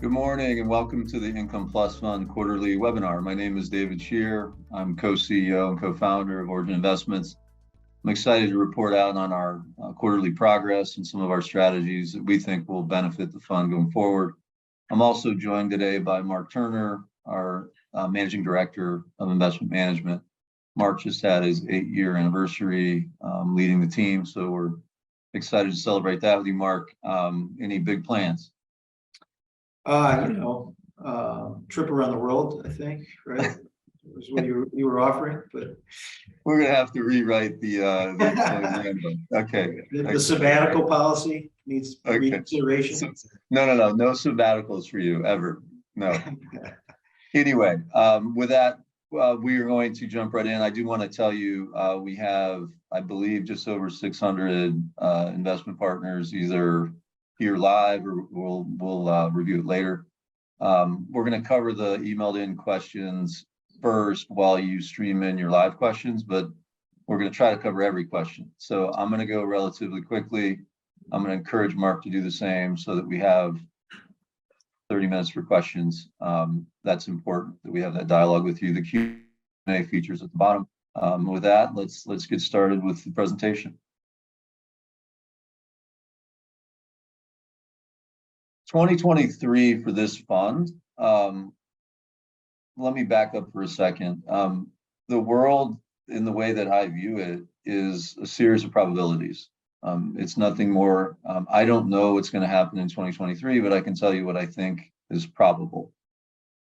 Good morning and welcome to the IncomePlus Fund quarterly webinar. My name is David Scherer. I'm co-CEO and co-founder of Origin Investments. I'm excited to report out on our quarterly progress and some of our strategies that we think will benefit the fund going forward. I'm also joined today by Marc Turner, our Managing Director of Investment Management. Marc just had his 8-year anniversary leading the team, so we're excited to celebrate that with you, Marc. Any big plans? Trip around the world, I think, right? Was what you were offering, but we're gonna have to rewrite the okay. The sabbatical policy needs reconsideration. No sabbaticals for you ever. No. Anyway, with that, we are going to jump right in. I do want to tell you we have, I believe, just over 600 investment partners, either here live or we'll review it later. We're going to cover the emailed in questions first while you stream in your live questions, but we're going to try to cover every question. So I'm going to go relatively quickly. I'm going to encourage Marc to do the same so that we have 30 minutes for questions. That's important that we have that dialogue with you. The Q&A features at the bottom. With that, let's get started with the presentation. 2023 for this fund. Let me back up for a second. The world, in the way that I view it, is a series of probabilities. It's nothing more. I don't know what's going to happen in 2023, but I can tell you what I think is probable.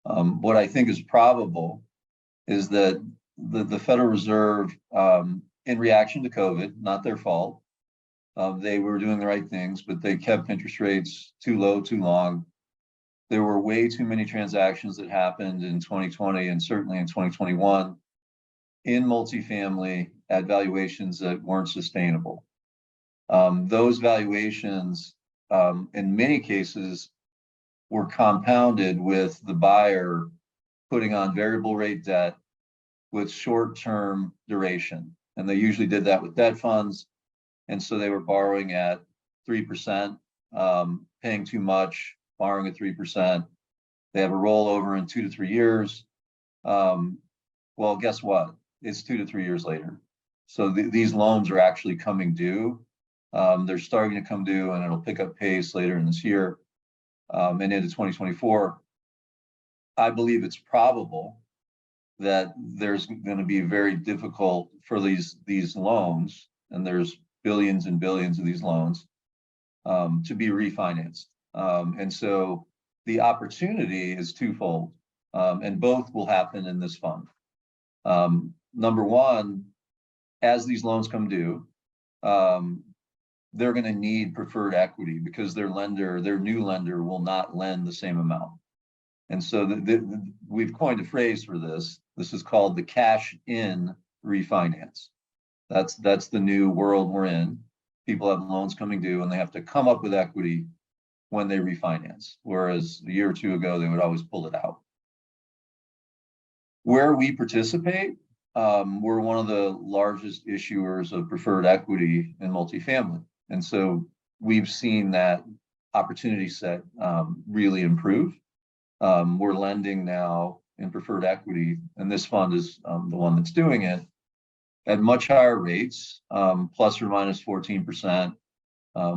What I think is probable is that the Federal Reserve, in reaction to COVID, not their fault, they were doing the right things, but they kept interest rates too low, too long. There were way too many transactions that happened in 2020 and certainly in 2021 in multifamily at valuations that weren't sustainable. Those valuations, in many cases, were compounded with the buyer putting on variable rate debt with short-term duration. And they usually did that with debt funds. And so they were borrowing at 3%, paying too much, borrowing at 3%. They have a rollover in 2 to 3 years. Well, guess what? It's 2 to 3 years later. So these loans are actually coming due. They're starting to come due, and it'll pick up pace later in this year and into 2024. I believe it's probable that there's going to be very difficult for these loans, and there's billions and billions of these loans to be refinanced. And so the opportunity is twofold, and both will happen in this fund. Number one, as these loans come due, they're going to need preferred equity because their new lender will not lend the same amount. And so we've coined a phrase for this. This is called the cash in refinance. That's the new world we're in. People have loans coming due and they have to come up with equity when they refinance, whereas a year or two ago, they would always pull it out. Where we participate, we're one of the largest issuers of preferred equity in multifamily. And so we've seen that opportunity set really improve. We're lending now in preferred equity, and this fund is the one that's doing it, at much higher rates, plus or minus 14%,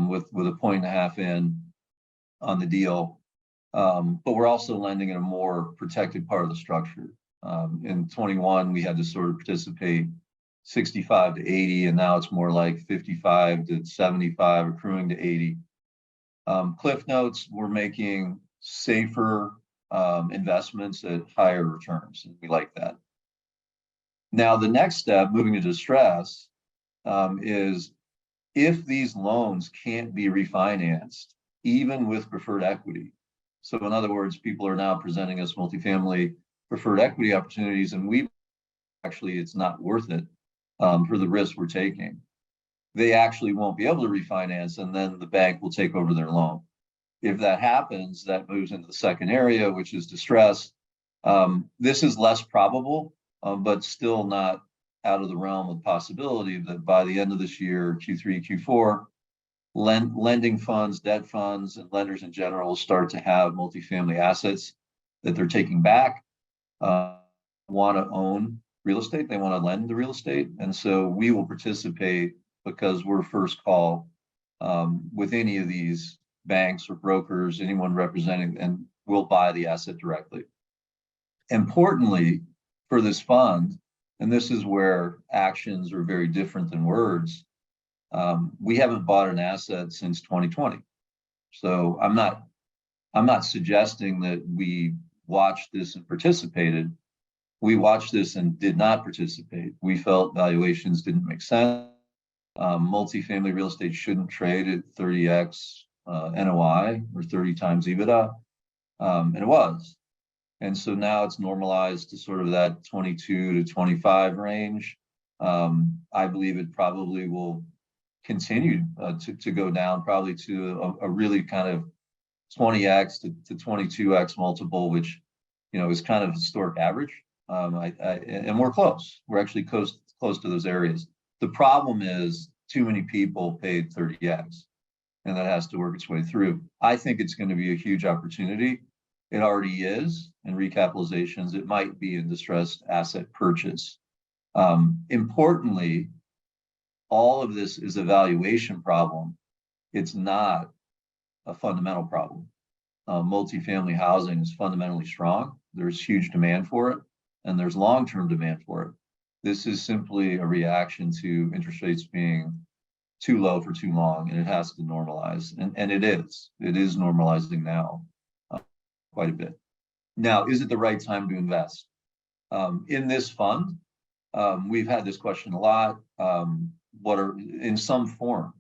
with a 1.5 in on the deal. But we're also lending in a more protected part of the structure. In 21, we had to sort of participate 65 to 80, and now it's more like 55 to 75, accruing to 80. Cliff notes, we're making safer investments at higher returns, and we like that. Now, the next step, moving to distress, is if these loans can't be refinanced, even with preferred equity. So in other words, people are now presenting us multifamily preferred equity opportunities, and it's not worth it for the risk we're taking. They actually won't be able to refinance, and then the bank will take over their loan. If that happens, that moves into the second area, which is distress. This is less probable, but still not out of the realm of possibility that by the end of this year, Q3, Q4, lending funds, debt funds, and lenders in general start to have multifamily assets that they're taking back, want to own real estate, they want to lend the real estate. And so we will participate because we're first call with any of these banks or brokers, anyone representing, and we'll buy the asset directly. Importantly, for this fund, and this is where actions are very different than words, we haven't bought an asset since 2020. So I'm not suggesting that we watched this and participated. We watched this and did not participate. We felt valuations didn't make sense. Multifamily real estate shouldn't trade at 30x NOI or 30 times EBITDA, and it was. And so now it's normalized to sort of that 22 to 25 range. I believe it probably will continue to go down, probably to a really kind of 20x to 22x multiple, which is kind of historic average. And we're close. We're actually close to those areas. The problem is too many people paid 30x, and that has to work its way through. I think it's going to be a huge opportunity. It already is in recapitalizations. It might be in distressed asset purchase. Importantly, all of this is a valuation problem. It's not a fundamental problem. Multifamily housing is fundamentally strong. There's huge demand for it, and there's long-term demand for it. This is simply a reaction to interest rates being too low for too long, and it has to normalize. And it is. It is normalizing now quite a bit. Now, is it the right time to invest? In this fund, we've had this question a lot. What are, in some form,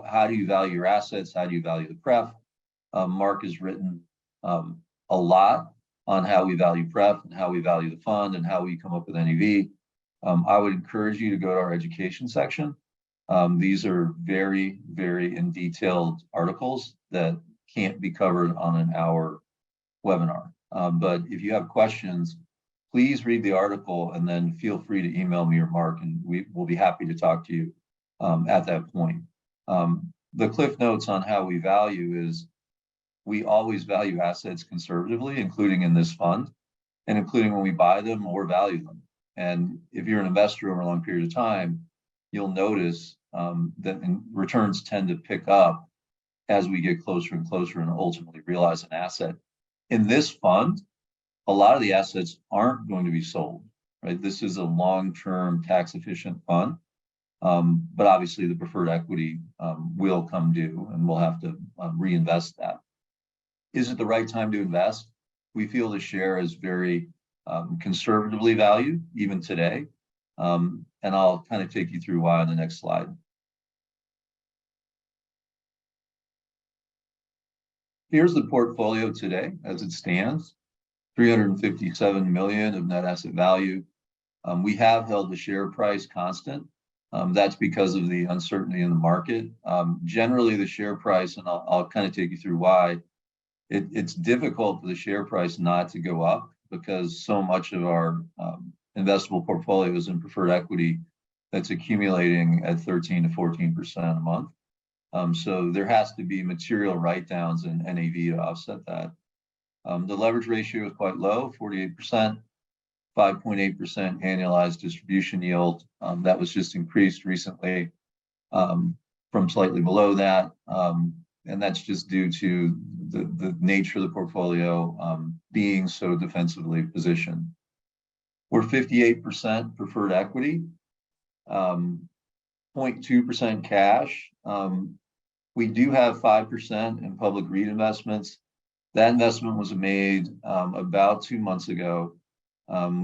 how do you value your assets? How do you value the pref? Marc has written a lot on how we value pref and how we value the fund and how we come up with NAV. I would encourage you to go to our education section. These are very, very in detailed articles that can't be covered on an hour webinar. But if you have questions, please read the article and then feel free to email me or Marc, and we will be happy to talk to you at that point. The cliff notes on how we value is we always value assets conservatively, including in this fund, and including when we buy them or value them. And if you're an investor over a long period of time, you'll notice that returns tend to pick up as we get closer and closer and ultimately realize an asset. In this fund, a lot of the assets aren't going to be sold, right? This is a long-term tax-efficient fund, but obviously the preferred equity will come due, and we'll have to reinvest that. Is it the right time to invest? We feel the share is very conservatively valued, even today, and I'll kind of take you through why on the next slide. Here's the portfolio today as it stands. 357 million of net asset value. We have held the share price constant. That's because of the uncertainty in the market. Generally, the share price, and I'll kind of take you through why, it's difficult for the share price not to go up because so much of our investable portfolio is in preferred equity that's accumulating at 13 to 14% a month. So there has to be material write-downs in NAV to offset that. The leverage ratio is quite low, 48%, 5.8% annualized distribution yield. That was just increased recently from slightly below that. And that's just due to the nature of the portfolio being so defensively positioned. We're 58% preferred equity, 0.2% cash. We do have 5% in public REIT investments. That investment was made about 2 months ago.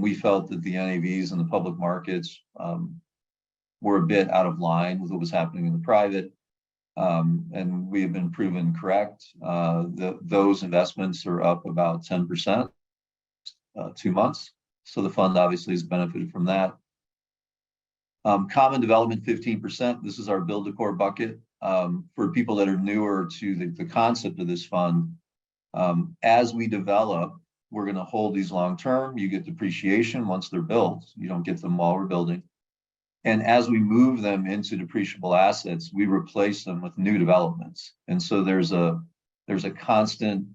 We felt that the NAVs in the public markets were a bit out of line with what was happening in the private, and we have been proven correct. Those investments are up about 10%, 2 months. So the fund obviously has benefited from that. Common development, 15%. This is our build-to-core bucket. For people that are newer to the concept of this fund, as we develop, we're going to hold these long-term. You get depreciation once they're built. You don't get them while we're building. And as we move them into depreciable assets, we replace them with new developments. And so there's a constant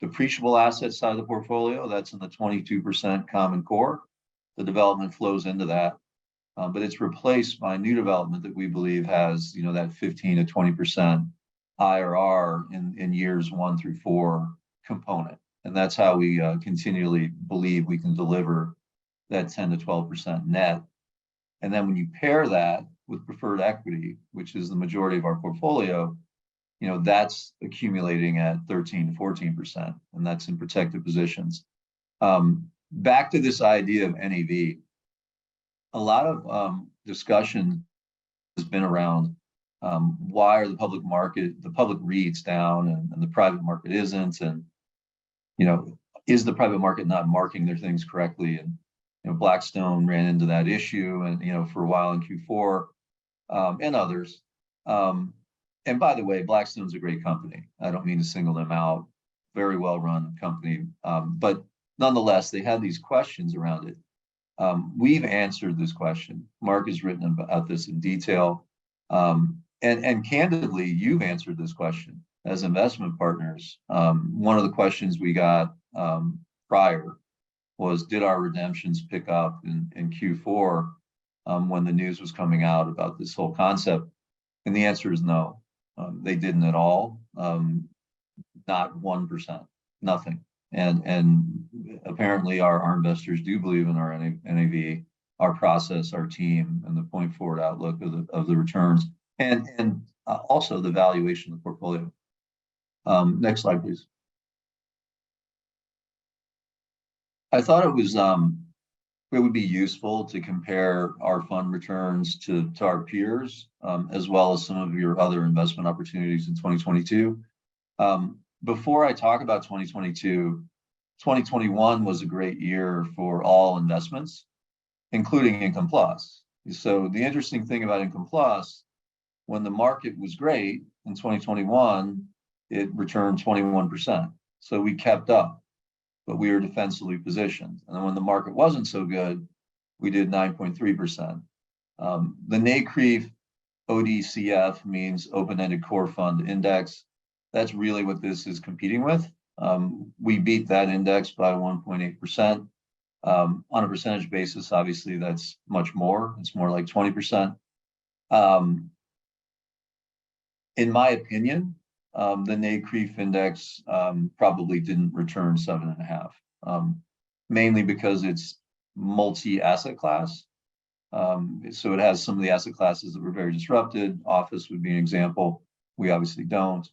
depreciable asset side of the portfolio that's in the 22% common core. The development flows into that, but it's replaced by new development that we believe has, that 15 to 20% IRR in years 1 through 4 component. And that's how we continually believe we can deliver that 10 to 12% net. And then when you pair that with preferred equity, which is the majority of our portfolio, that's accumulating at 13 to 14%, and that's in protected positions. Back to this idea of NAV, a lot of discussion has been around why are the public REITs down and the private market isn't, and is the private market not marking their things correctly? And Blackstone ran into that issue, and for a while in Q4, and others. And by the way, Blackstone's a great company. I don't mean to single them out. Very well run company, but nonetheless, they had these questions around it. We've answered this question. Marc has written about this in detail, and candidly, you've answered this question as investment partners. One of the questions we got prior was, did our redemptions pick up in Q4 when the news was coming out about this whole concept? And the answer is no, they didn't at all. Not 1%, nothing. And apparently our investors do believe in our NAV, our process, our team, and the point forward outlook of the returns, and also the valuation of the portfolio. Next slide, please. I thought it would be useful to compare our fund returns to our peers, as well as some of your other investment opportunities in 2022. Before I talk about 2022, 2021 was a great year for all investments, including IncomePlus. So the interesting thing about IncomePlus, when the market was great in 2021, it returned 21%. So we kept up, but we were defensively positioned. And then when the market wasn't so good, we did 9.3%. The NCREIF ODCF means Open-Ended Core Fund Index. That's really what this is competing with. We beat that index by 1.8%. On a percentage basis, obviously, that's much more. It's more like 20%. In my opinion, the NCREIF index probably didn't return 7.5, mainly because it's multi-asset class. So it has some of the asset classes that were very disrupted. Office would be an example. We obviously don't.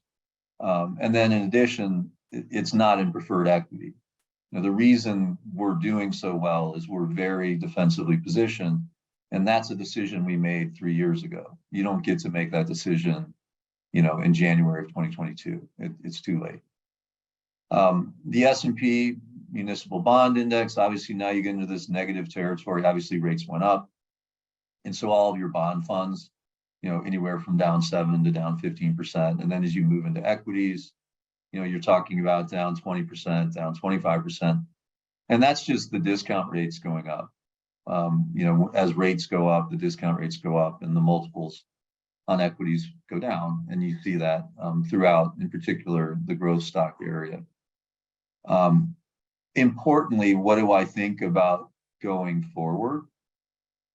And then in addition, it's not in preferred equity. The reason we're doing so well is we're very defensively positioned, and that's a decision we made 3 years ago. You don't get to make that decision, in January of 2022. It's too late. The S&P Municipal Bond Index, obviously now you get into this negative territory. Obviously rates went up, and so all of your bond funds, anywhere from down 7 to down 15%. And then as you move into equities, you're talking about down 20%, down 25%. And that's just the discount rates going up. As rates go up, the discount rates go up, and the multiples on equities go down. And you see that throughout, in particular, the growth stock area. Importantly, what do I think about going forward?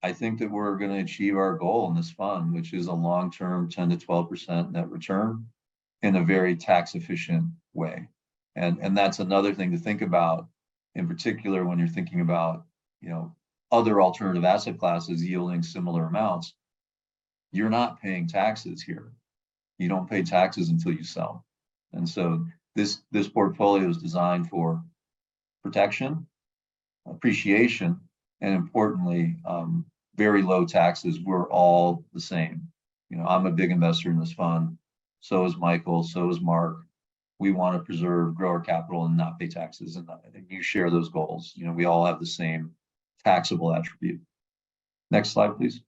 I think that we're going to achieve our goal in this fund, which is a long-term 10 to 12% net return in a very tax-efficient way. And that's another thing to think about, in particular, when you're thinking about, other alternative asset classes yielding similar amounts. You're not paying taxes here. You don't pay taxes until you sell. And so this portfolio is designed for protection, appreciation, and importantly, very low taxes. We're all the same. I'm a big investor in this fund. So is Michael. So is Marc. We want to preserve, grow our capital, and not pay taxes. And you share those goals. We all have the same taxable attribute. Next slide, please.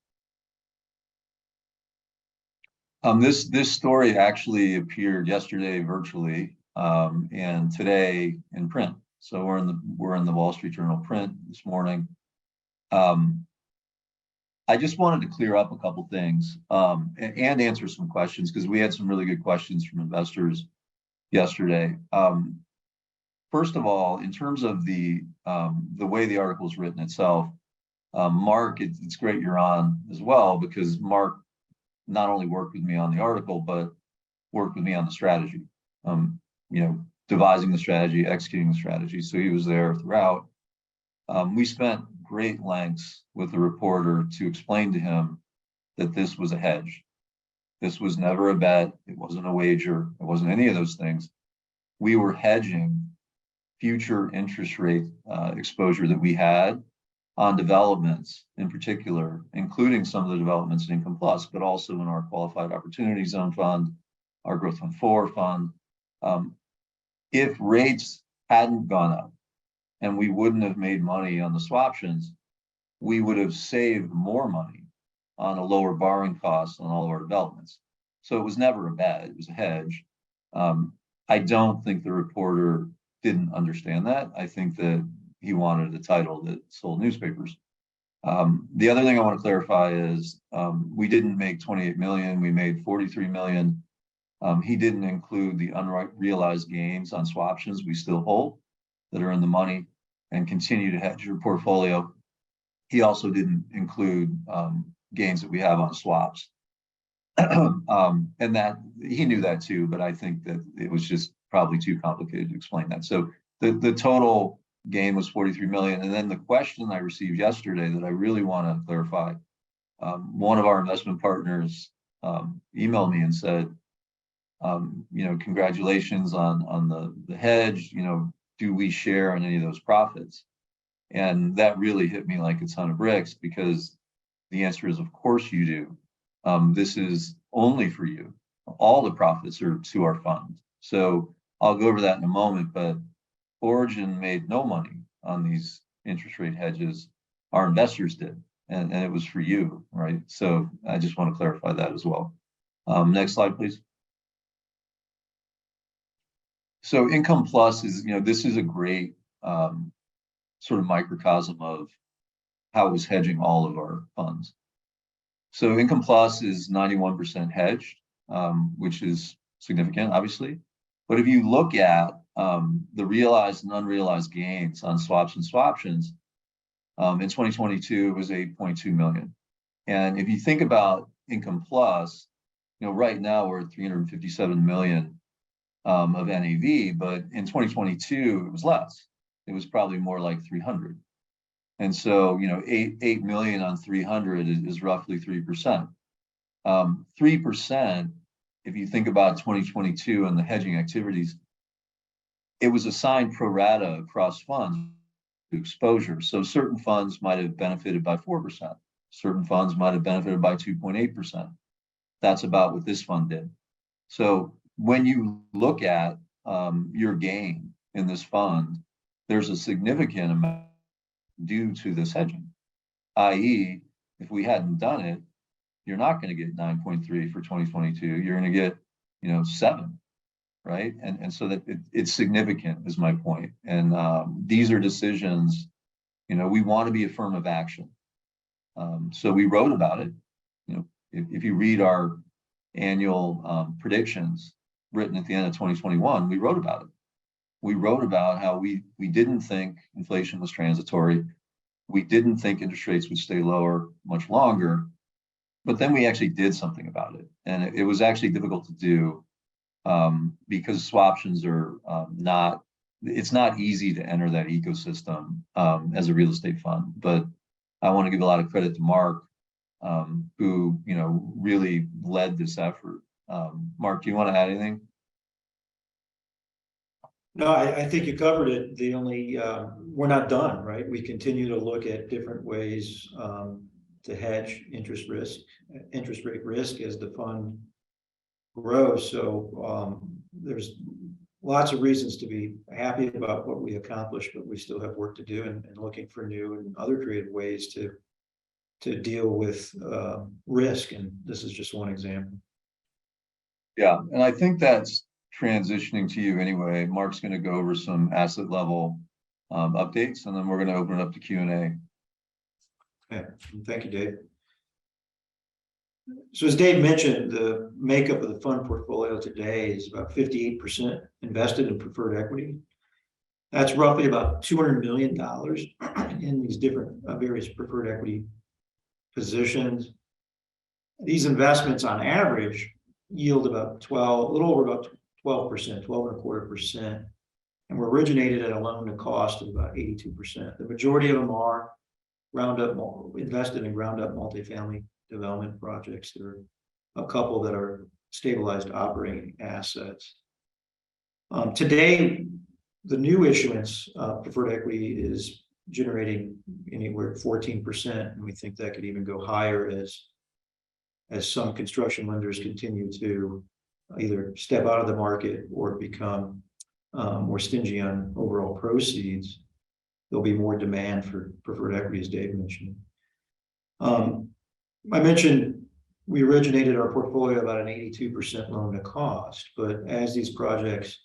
This story actually appeared yesterday virtually, and today in print. So we're in the Wall Street Journal print this morning. I just wanted to clear up a couple things and answer some questions because we had some really good questions from investors yesterday. First of all, in terms of the way the article is written itself, Marc, it's great you're on as well because Marc not only worked with me on the article, but worked with me on the strategy, devising the strategy, executing the strategy. So he was there throughout. We spent great lengths with the reporter to explain to him that this was a hedge. This was never a bet. It wasn't a wager. It wasn't any of those things. We were hedging future interest rate exposure that we had on developments in particular, including some of the developments in IncomePlus, but also in our Qualified Opportunity Zone Fund, our Growth Fund 4 fund. If rates hadn't gone up and we wouldn't have made money on the swaptions, we would have saved more money on a lower borrowing cost on all of our developments. So it was never a bet, it was a hedge. I don't think the reporter didn't understand that. I think that he wanted a title that sold newspapers. The other thing I want to clarify is we didn't make 28 million, we made 43 million. He didn't include the unrealized gains on swaptions we still hold that are in the money and continue to hedge your portfolio. He also didn't include gains that we have on swaps. And that he knew that too, but I think that it was just probably too complicated to explain that. So the total gain was 43 million. And then the question I received yesterday that I really want to clarify, one of our investment partners emailed me and said, congratulations on the hedge, do we share in any of those profits? And that really hit me like a ton of bricks because the answer is, of course you do. This is only for you. All the profits are to our fund. So I'll go over that in a moment, but Origin made no money on these interest rate hedges. Our investors did, and it was for you, right? So I just want to clarify that as well. Next slide, please. So IncomePlus is, this is a great sort of microcosm of how it was hedging all of our funds. So IncomePlus is 91% hedged, which is significant, obviously. But if you look at the realized and unrealized gains on swaps and swaptions, in 2022, it was 8.2 million. And if you think about IncomePlus, right now we're at 357 million of NAV, but in 2022, it was less. It was probably more like 300. And so, 8 million on 300 is roughly 3%. 3%, if you think about 2022 and the hedging activities, it was assigned pro rata across funds to exposure. So certain funds might have benefited by 4%. Certain funds might have benefited by 2.8%. That's about what this fund did. So when you look at your gain in this fund, there's a significant amount due to this hedging, i.e., if we hadn't done it, you're not going to get 9.3 for 2022. You're going to get, 7, right? And so that it's significant is my point. And these are decisions, we want to be a firm of action. So we wrote about it. If you read our annual predictions written at the end of 2021, we wrote about it. We wrote about how we didn't think inflation was transitory. We didn't think interest rates would stay lower much longer, but then we actually did something about it. And it was actually difficult to do because swaptions are it's not easy to enter that ecosystem as a real estate fund. But I want to give a lot of credit to Marc, who, really led this effort. Marc, do you want to add anything? No, I think you covered it. The only, we're not done, right? We continue to look at different ways to hedge interest rate risk as the fund grows. So there's lots of reasons to be happy about what we accomplished, but we still have work to do and looking for new and other creative ways to deal with risk. And this is just one example. Yeah, and I think that's transitioning to you anyway. Marc's going to go over some asset level updates, and then we're going to open it up to Q&A. Okay, thank you, Dave. So as Dave mentioned, the makeup of the fund portfolio today is about 58% invested in preferred equity. That's roughly about $200 million in these different various preferred equity positions. These investments on average yield about a little over about 12%, 12.25%, and were originated at a loan to cost of about 82%. The majority of them are invested in ground up multifamily development projects. There are a couple that are stabilized operating assets. Today, the new issuance preferred equity is generating anywhere 14%, and we think that could even go higher as some construction lenders continue to either step out of the market or become more stingy on overall proceeds. There'll be more demand for preferred equity, as Dave mentioned. I mentioned we originated our portfolio about an 82% loan to cost, but as these projects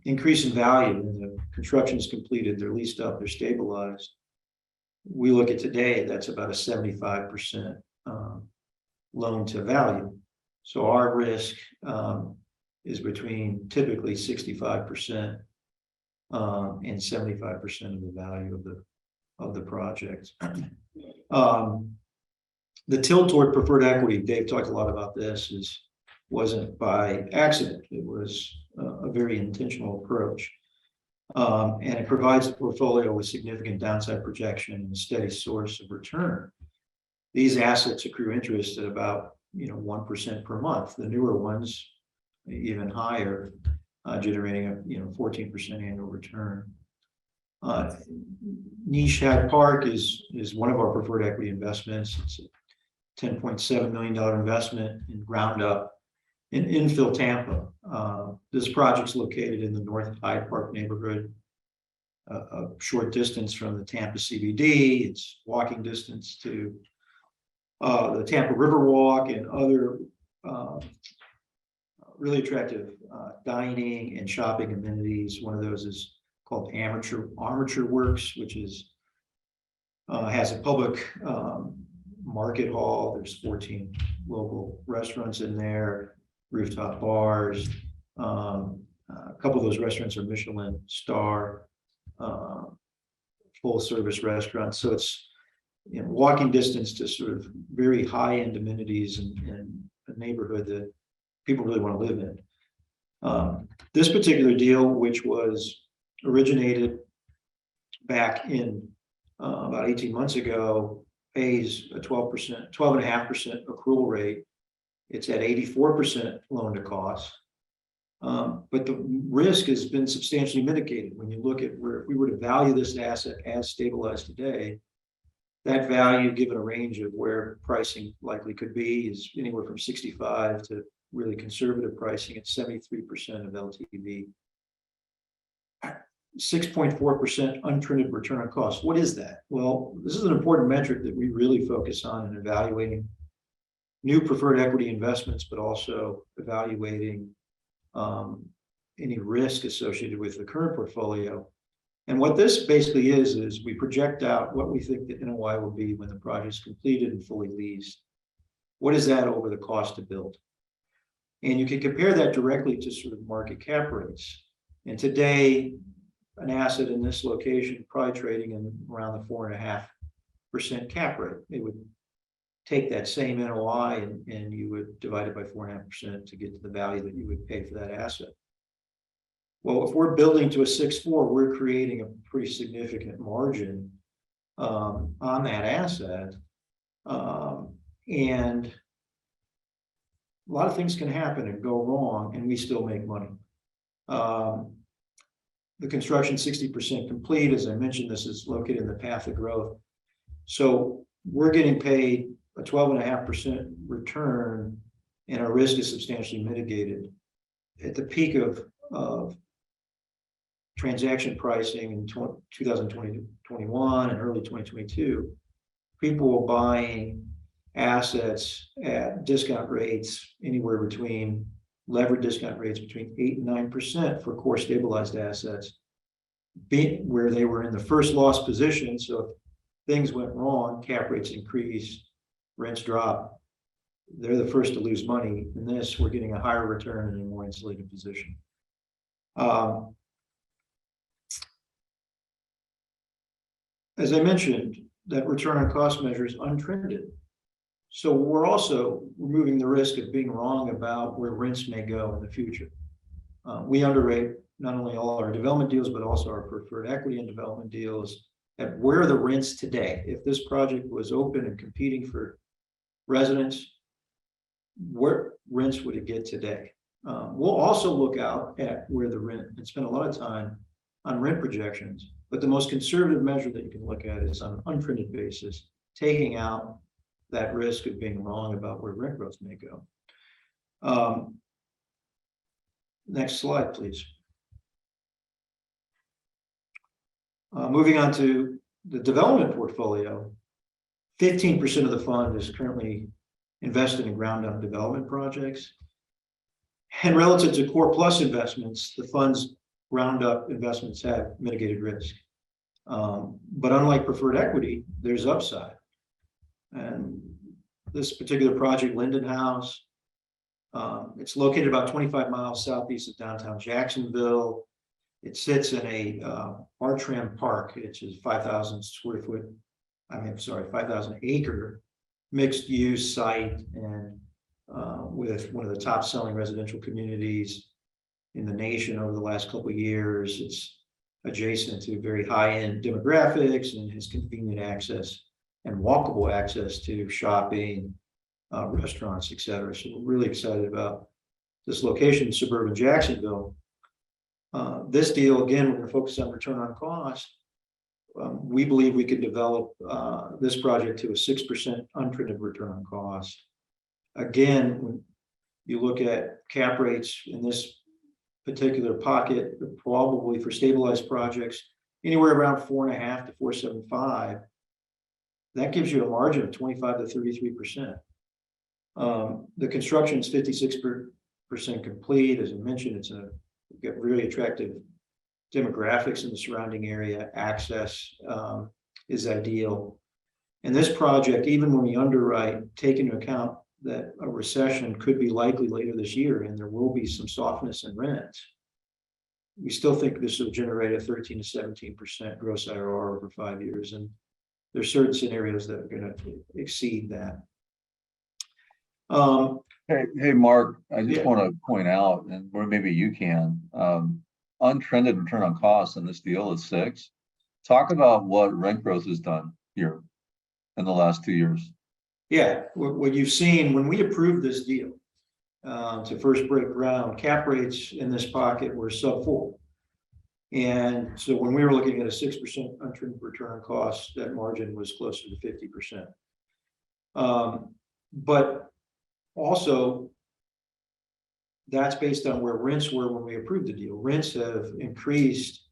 increase in value and the construction is completed, they're leased up, they're stabilized, we look at today, that's about a 75% loan to value. So our risk is between typically 65% and 75% of the value of the project. The tilt toward preferred equity, Dave talked a lot about this, wasn't by accident. It was a very intentional approach. And it provides the portfolio with significant downside projection and a steady source of return. These assets accrue interest at about 1% per month. The newer ones, even higher, generating a 14% annual return. Niche Hat Park is one of our preferred equity investments. It's a $10.7 million investment in ground up in infill Tampa. This project's located in the North Hyde Park neighborhood, a short distance from the Tampa CBD. It's walking distance to the Tampa Riverwalk and other really attractive dining and shopping amenities. One of those is called Armature Works, which has a public market hall. There's 14 local restaurants in there, rooftop bars. A couple of those restaurants are Michelin star, full service restaurants. So it's walking distance to sort of very high end amenities and a neighborhood that people really want to live in. This particular deal, which was originated back in about 18 months ago, pays a 12.5% accrual rate. It's at 84% loan to cost. But the risk has been substantially mitigated. When you look at where, if we were to value this asset as stabilized today, that value, given a range of where pricing likely could be, is anywhere from 65 to really conservative pricing at 73% of LTV. 6.4% untrended return on cost. What is that? Well, this is an important metric that we really focus on in evaluating new preferred equity investments, but also evaluating any risk associated with the current portfolio. And what this basically is we project out what we think the NOI will be when the project is completed and fully leased. What is that over the cost to build? And you can compare that directly to sort of market cap rates. And today, an asset in this location probably trading in around the 4.5% cap rate. It would take that same NOI and you would divide it by 4.5% to get to the value that you would pay for that asset. Well, if we're building to a 6.4, we're creating a pretty significant margin on that asset. And a lot of things can happen and go wrong, and we still make money. The construction 60% complete. As I mentioned, this is located in the path of growth. So we're getting paid a 12.5% return, and our risk is substantially mitigated. At the peak of transaction pricing in 2021 and early 2022, people were buying assets at discount rates anywhere between levered discount rates between 8 and 9% for core stabilized assets, where they were in the first loss position. So if things went wrong, cap rates increased, rents drop, they're the first to lose money. In this, we're getting a higher return in a more insulated position. As I mentioned, that return on cost measure is untrended. So we're also removing the risk of being wrong about where rents may go in the future. We underrate not only all our development deals, but also our preferred equity and development deals at where the rents today. If this project was open and competing for residents, where rents would it get today? We'll also look out at where the rent, and spend a lot of time on rent projections, but the most conservative measure that you can look at is on an untrended basis, taking out that risk of being wrong about where rent growth may go. Next slide, please. Moving on to the development portfolio, 15% of the fund is currently invested in ground up development projects. And relative to core plus investments, the fund's ground up investments have mitigated risk. But unlike preferred equity, there's upside. And this particular project, Linden House, it's located about 25 miles southeast of downtown Jacksonville. It sits in a Bartram Park, which is 5,000 acre mixed use site, and with one of the top selling residential communities in the nation over the last couple of years. It's adjacent to very high-end demographics and has convenient access and walkable access to shopping, restaurants, et cetera. So we're really excited about this location in suburban Jacksonville. This deal, again, we're going to focus on return on cost. We believe we could develop this project to a 6% untrended return on cost. Again, when you look at cap rates in this particular pocket, probably for stabilized projects, anywhere around 4.5 to 4.75, that gives you a margin of 25 to 33%. The construction is 56% complete. As I mentioned, it's got really attractive demographics in the surrounding area. Access is ideal. And this project, even when we underwrite, take into account that a recession could be likely later this year and there will be some softness in rent, we still think this will generate a 13 to 17% gross IRR over 5 years. And there's certain scenarios that are going to exceed that. Hey, Mark, I just want to point out, and or maybe you can, untrended return on cost in this deal is 6. Talk about what rent growth has done here in the last 2 years. Yeah, what you've seen when we approved this deal to first break ground, cap rates in this pocket were sub 4. And so when we were looking at a 6% untrended return on cost, that margin was closer to 50%. But also, that's based on where rents were when we approved the deal. Rents have increased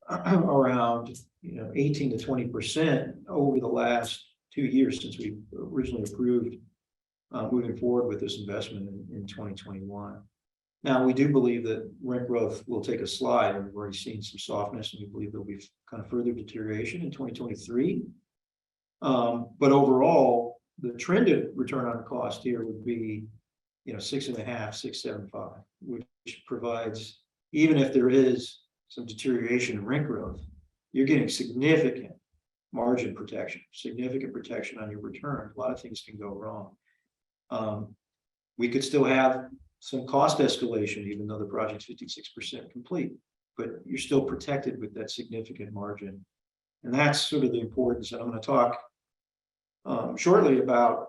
around 18 to 20% over the last 2 years since we originally approved moving forward with this investment in 2021. Now, we do believe that rent growth will take a slide, and we've already seen some softness, and we believe there'll be kind of further deterioration in 2023. But overall, the trended return on cost here would be 6.5, 6.75, which provides, even if there is some deterioration in rent growth, you're getting significant margin protection, significant protection on your return. A lot of things can go wrong. We could still have some cost escalation, even though the project's 56% complete, but you're still protected with that significant margin. And that's sort of the importance. And I'm going to talk shortly about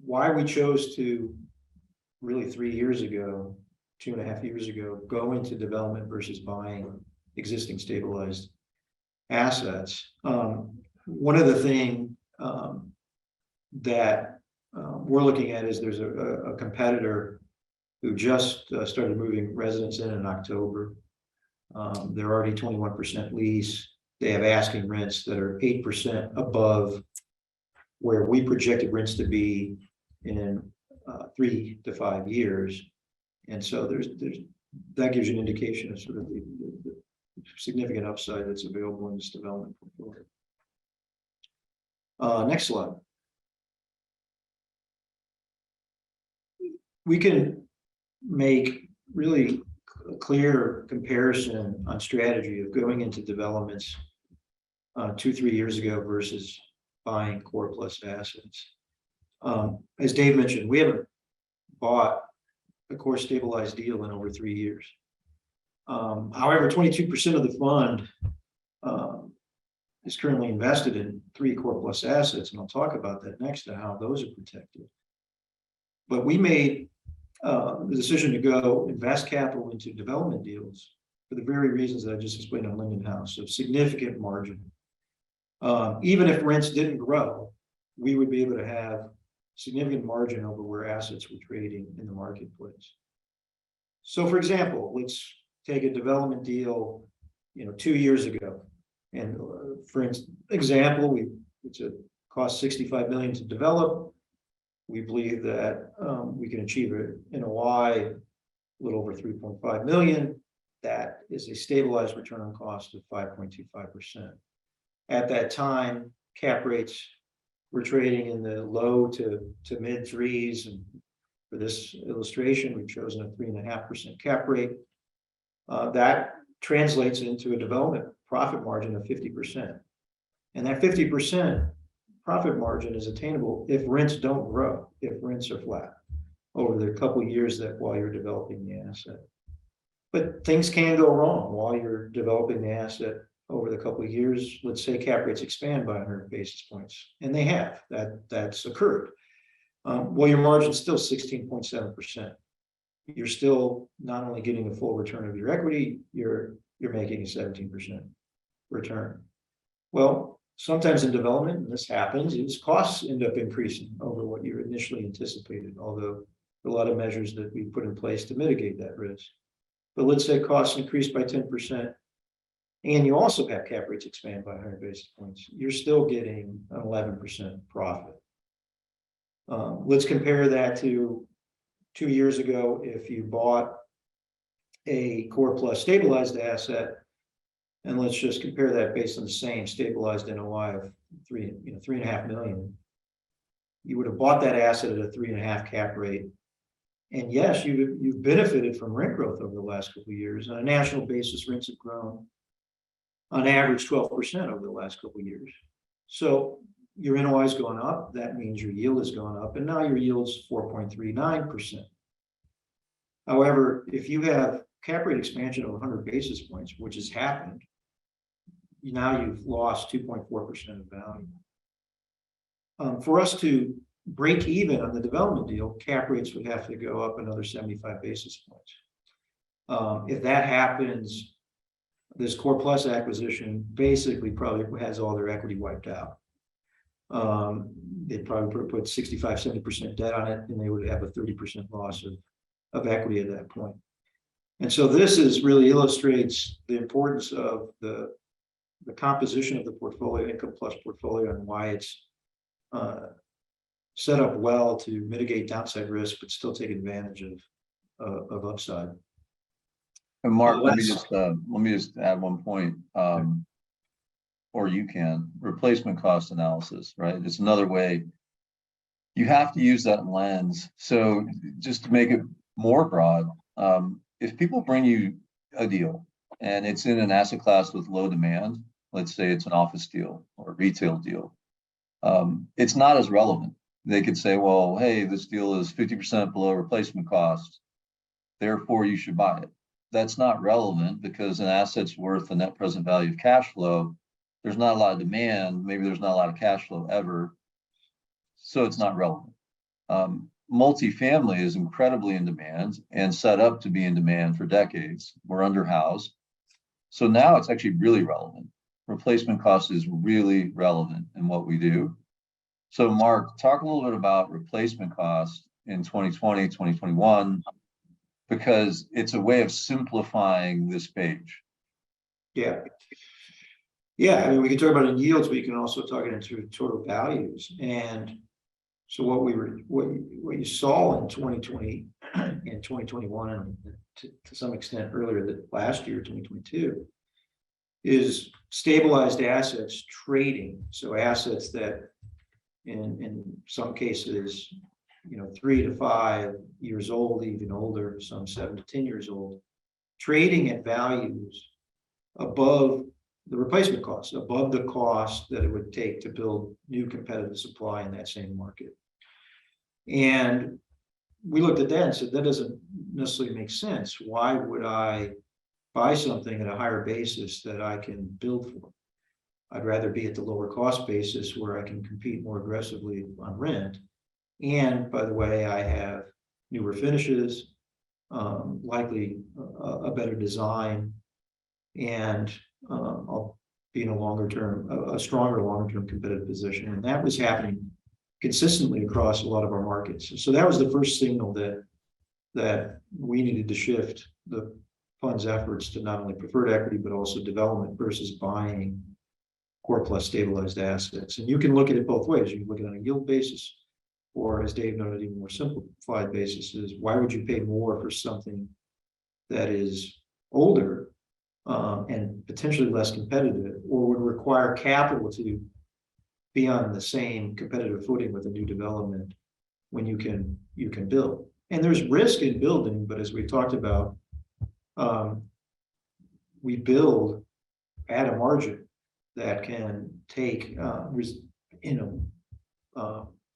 why we chose to really 3 years ago, 2.5 years ago, go into development versus buying existing stabilized assets. One of the things that we're looking at is there's a competitor who just started moving residents in October. They're already 21% lease. They have asking rents that are 8% above where we projected rents to be in 3 to 5 years. And so that gives you an indication of sort of the significant upside that's available in this development portfolio. Next slide. we can make really a clear comparison on strategy of going into developments 2-3 years ago versus buying core plus assets. As Dave mentioned, we haven't bought a core stabilized deal in over 3 years. However, 22% of the fund is currently invested in 3 core plus assets, and I'll talk about that next to how those are protected. But we made the decision to go invest capital into development deals for the very reasons that I just explained on Linden House, so significant margin. Even if rents didn't grow, we would be able to have significant margin over where assets were trading in the marketplace. So for example, let's take a development deal, 2 years ago. And for example, it's a cost $65 million to develop. We believe that we can achieve an NOI a little over $3.5 million. That is a stabilized return on cost of 5.25%. At that time, cap rates were trading in the low to mid threes, and for this illustration, we've chosen a 3.5% cap rate. That translates into a development profit margin of 50%. And that 50% profit margin is attainable if rents don't grow, if rents are flat over the couple of years that while you're developing the asset. But things can go wrong while you're developing the asset over the couple of years. Let's say cap rates expand by 100 basis points, and they have. That's occurred. Well, your margin's still 16.7%. You're still not only getting a full return of your equity, you're making a 17% return. Well, sometimes in development, and this happens, is costs end up increasing over what you initially anticipated, although a lot of measures that we put in place to mitigate that risk. But let's say costs increase by 10%, and you also have cap rates expand by 100 basis points. You're still getting an 11% profit. Let's compare that to 2 years ago. If you bought a core plus stabilized asset, and let's just compare that based on the same stabilized NOI of $3.5 million, you would have bought that asset at a 3.5 cap rate. And yes, you've benefited from rent growth over the last couple of years. On a national basis, rents have grown on average 12% over the last couple of years. So your NOI is going up. That means your yield is going up, and now your yield's 4.39%. However, if you have cap rate expansion of 100 basis points, which has happened, now you've lost 2.4% of value. For us to break even on the development deal, cap rates would have to go up another 75 basis points. If that happens, this core plus acquisition basically probably has all their equity wiped out. They'd probably put 65-70% debt on it, and they would have a 30% loss of equity at that point. And so this really illustrates the importance of the composition of the portfolio, IncomePlus portfolio, and why it's set up well to mitigate downside risk, but still take advantage of upside. And Mark, let me just add one point, or you can replacement cost analysis, right? It's another way. You have to use that lens. So just to make it more broad, if people bring you a deal and it's in an asset class with low demand, let's say it's an office deal or a retail deal, it's not as relevant. They could say, well, hey, this deal is 50% below replacement cost, therefore you should buy it. That's not relevant because an asset's worth the net present value of cash flow. There's not a lot of demand. Maybe there's not a lot of cash flow ever. So it's not relevant. Multifamily is incredibly in demand and set up to be in demand for decades. We're underhoused. So now it's actually really relevant. Replacement cost is really relevant in what we do. So Marc, talk a little bit about replacement cost in 2020, 2021, because it's a way of simplifying this page. Yeah. I mean, we can talk about in yields, but you can also talk it into total values. And so what you saw in 2020 and 2021, and to some extent earlier last year, 2022, is stabilized assets trading. So assets that in some cases 3 to 5 years old, even older, some 7 to 10 years old, trading at values above the replacement cost, above the cost that it would take to build new competitive supply in that same market. And we looked at that and said, that doesn't necessarily make sense. Why would I buy something at a higher basis that I can build for? I'd rather be at the lower cost basis where I can compete more aggressively on rent. And by the way, I have newer finishes, likely a better design, and I'll be in a stronger longer-term competitive position. And that was happening consistently across a lot of our markets. So that was the first signal that we needed to shift the fund's efforts to not only preferred equity, but also development versus buying core plus stabilized assets. And you can look at it both ways. You can look at it on a yield basis, or as Dave noted, even more simplified basis is why would you pay more for something that is older and potentially less competitive, or would require capital to be on the same competitive footing with a new development when you can build. And there's risk in building, but as we talked about, we build at a margin that can take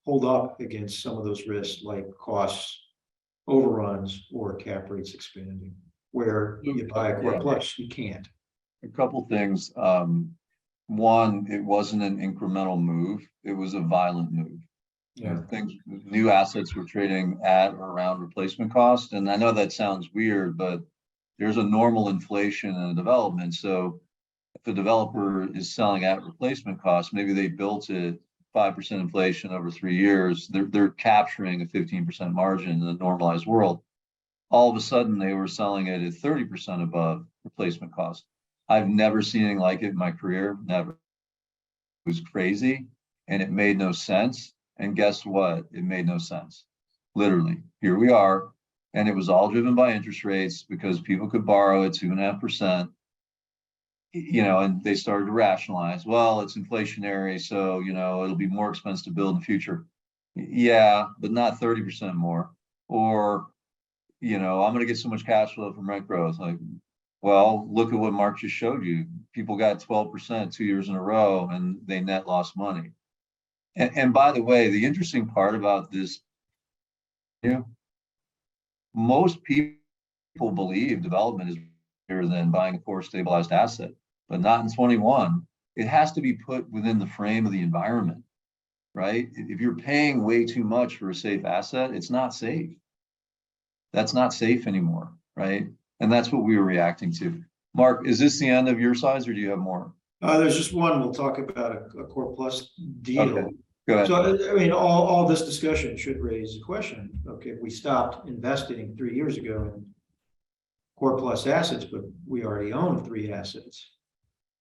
hold up against some of those risks like costs overruns or cap rates expanding. Where you buy a core plus, you can't. A couple things. One, it wasn't an incremental move; it was a violent move. Yeah. New assets were trading at or around replacement cost, and I know that sounds weird, but there's a normal inflation in a development. So, if a developer is selling at replacement cost, maybe they built it 5% inflation over 3 years. They're capturing a 15% margin in the normalized world. All of a sudden, they were selling it at 30% above replacement cost. I've never seen anything like it in my career, never. It was crazy, and it made no sense. And guess what? It made no sense. Literally, here we are, and it was all driven by interest rates because people could borrow at 2.5%. And they started to rationalize, well, it's inflationary, so, it'll be more expensive to build in the future. Yeah, but not 30% more. Or, I'm going to get so much cash flow from rent growth. Like, well, look at what Marc just showed you. People got 12% 2 years in a row, and they net lost money. And by the way, the interesting part about this, most people believe development is better than buying a core stabilized asset, but not in 21. It has to be put within the frame of the environment, right? If you're paying way too much for a safe asset, it's not safe. That's not safe anymore, right? And that's what we were reacting to. Marc, is this the end of your size, or do you have more? There's just one. We'll talk about a core plus deal. Okay, go ahead. So, I mean, all this discussion should raise the question. Okay, we stopped investing 3 years ago in core plus assets, but we already own 3 assets.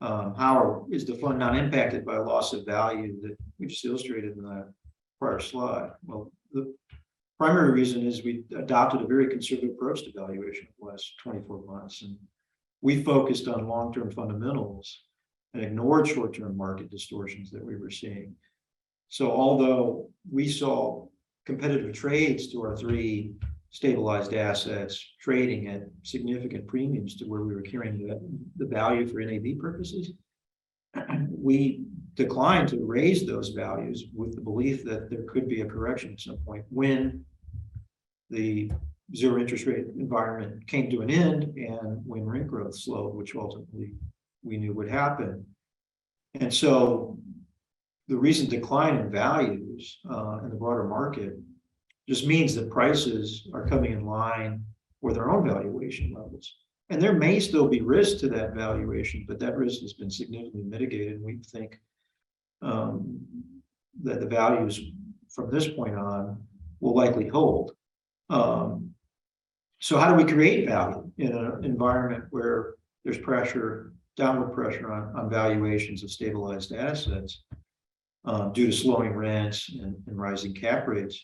How is the fund not impacted by loss of value that we just illustrated in the prior slide? Well, the primary reason is we adopted a very conservative approach to valuation for the last 24 months. And we focused on long-term fundamentals and ignored short-term market distortions that we were seeing. So although we saw competitive trades to our 3 stabilized assets trading at significant premiums to where we were carrying the value for NAV purposes, we declined to raise those values with the belief that there could be a correction at some point when the zero interest rate environment came to an end and when rent growth slowed, which ultimately we knew would happen. And so the recent decline in values in the broader market just means that prices are coming in line with our own valuation levels. And there may still be risk to that valuation, but that risk has been significantly mitigated. And we think that the values from this point on will likely hold. So how do we create value in an environment where there's pressure, downward pressure on valuations of stabilized assets due to slowing rents and rising cap rates?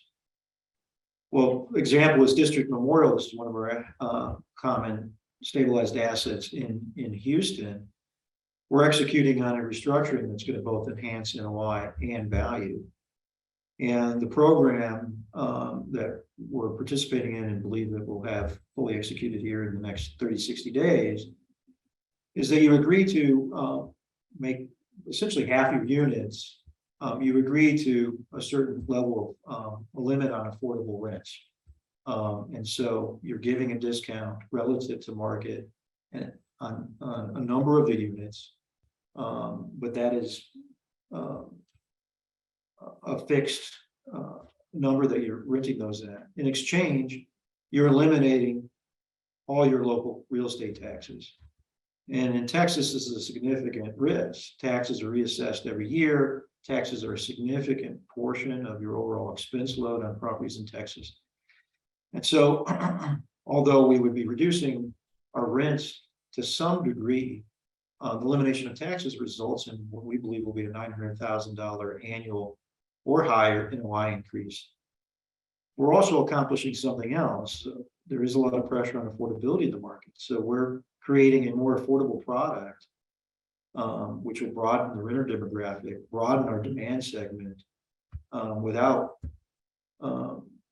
Well, example is District Memorial. This is one of our common stabilized assets in Houston. We're executing on a restructuring that's going to both enhance NOI and value. And the program that we're participating in and believe that we'll have fully executed here in the next 30, 60 days is that you agree to make essentially half your units. You agree to a certain level of a limit on affordable rents. And so you're giving a discount relative to market and on a number of the units. But that is a fixed number that you're renting those at. In exchange, you're eliminating all your local real estate taxes. And in Texas, this is a significant risk. Taxes are reassessed every year. Taxes are a significant portion of your overall expense load on properties in Texas. And so, although we would be reducing our rents to some degree, the elimination of taxes results in what we believe will be a $900,000 annual or higher NOI increase. We're also accomplishing something else. There is a lot of pressure on affordability in the market. So we're creating a more affordable product, which will broaden the renter demographic, broaden our demand segment, without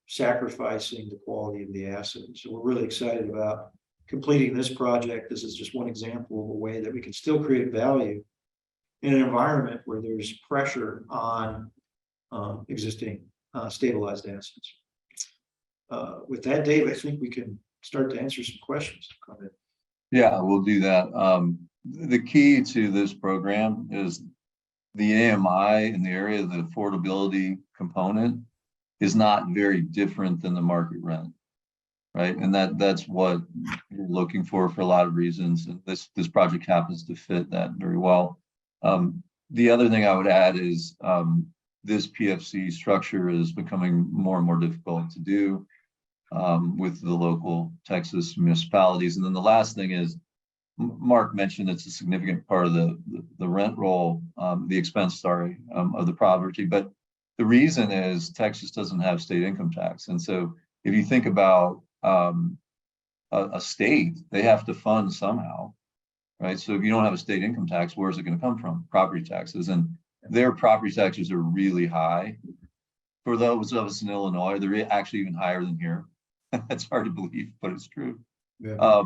sacrificing the quality of the asset. So we're really excited about completing this project. This is just one example of a way that we can still create value in an environment where there's pressure on existing stabilized assets. With that, Dave, I think we can start to answer some questions. Yeah, we'll do that. The key to this program is the AMI in the area of the affordability component is not very different than the market rent, right? And that's what you're looking for a lot of reasons. And this project happens to fit that very well. The other thing I would add is this PFC structure is becoming more and more difficult to do with the local Texas municipalities. And then the last thing is, Mark mentioned it's a significant part of the rent roll, the expense, sorry, of the property. But the reason is Texas doesn't have state income tax. And so if you think about a state, they have to fund somehow, right? So if you don't have a state income tax, where's it going to come from? Property taxes. And their property taxes are really high. For those of us in Illinois, they're actually even higher than here. That's hard to believe, but it's true. Yeah.